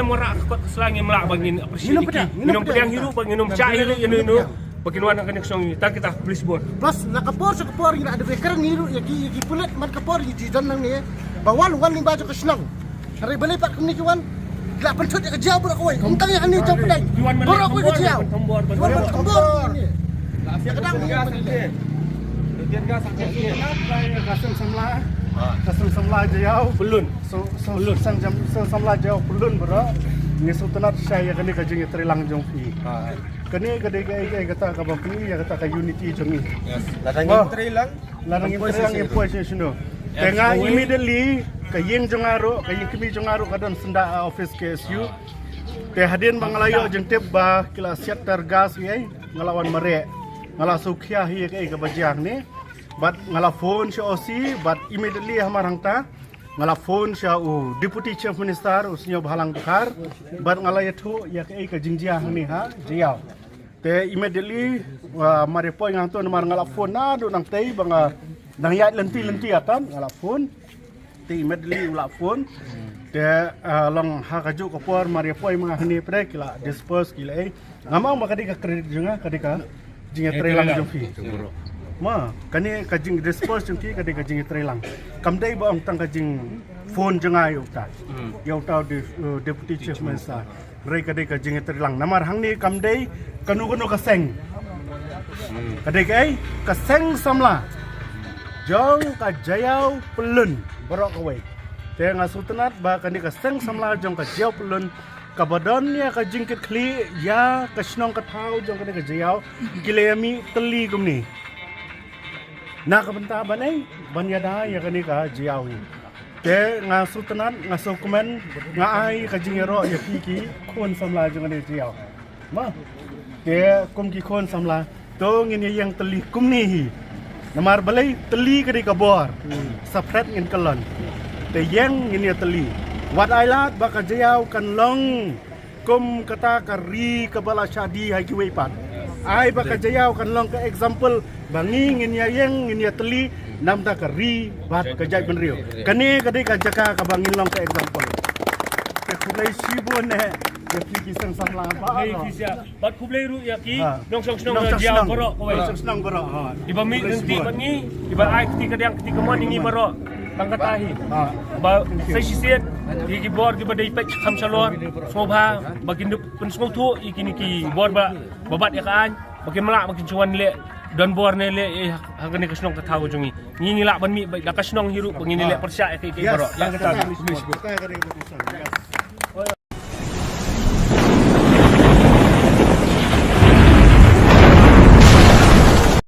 dalam warak kot selang yang melak bangin appreciate minum pedang hiru minum cai hiru ini bagian warna kena song ini tak kita please bon plus nakapor sa kapor ina ada beker ngiru yaki pulet man kapor di danang ni bawal wan ni bajo kasnang hari balik pak kini kawan gelap pencut ya kejauh budak kawai untang yang ni jauh pedang borok kau kejauh jual bertembor ya kadang ni Kemudian gas kasem semla jauh belun belun semla jauh belun bro ni sultanat saya kini kajing terilang jongpi kini kadai kata ka bampi ya kata ka unity jongi ladang terilang yang puasa sino tengah immediately kayeng jongaro kayeng kimi jongaro kadon senda office KSU te hadin bangalayo jeng tip ba kila siat tergas ye ngelawan merek ngala sukhiah ye ke bajang ni bat ngala phone si OC bat immediately hamarang ta ngala phone si deputy chief minister usnyo bhalang bukhar bat ngala yathu ya ke jingjia ni ha jiao te immediately mare poi ngang to mar ngala phone na do nang tei banga nang yat lenti atan ngala phone te immediately ula phone te long ha kaju kopor mare poi manga ni pre kila disperse kila ngamang makadi ka credit junga kadika jinga trelang jongfi ma kani kajing disperse jongki kadi kajing trelang kamdai ba ong tang kajing phone jengai ukta ya ukta deputy chief minister rei kadi kajing trelang namar hangni kamdai kanu kaseng kadi kai kaseng samla jong ka jayau pelun borok kawai te ngasutenat ba kani kaseng samla jong ka jayau pelun kabadonnya ka jingkit kli ya kasnong katau jong kadi ka jayau kilemi teli kumni na kabenta banai banyada ya kani ka jayau ni te ngasutenat ngasukumen ngai ka jingero ya kiki kon samla jong kadi jayau ma te kum ki kon samla to ngini yang teli kumni hi namar balai teli kadi ka bor sapret ngin kelon te yang ngini teli wat ailat baka jayau kan long kum kata kari kabala syadi hai ki weipat ai baka jayau kan long ka example bangi ngin ya yang ngin ya teli nam ta kari bat ka jai benrio kani kadi ka jaka ka bangin long ka example ke kulai sibon ne ya ki sang samla ba hey kisya bat kublai ru ya ki nong song jauh borok kawai senang borok iba mi nanti bangi iba ai ketika yang ketika mon ingi borok bangkatahi ba sai sisiet iki bor di badai pek kham salor sobha bagin pensong tu iki niki bor ba babat ya kan bagin melak bagin cuan le don bor ne le hagani kasnong katau jungi ngini lak ban mi da kasnong hiru bagin le persya ke borok yang kata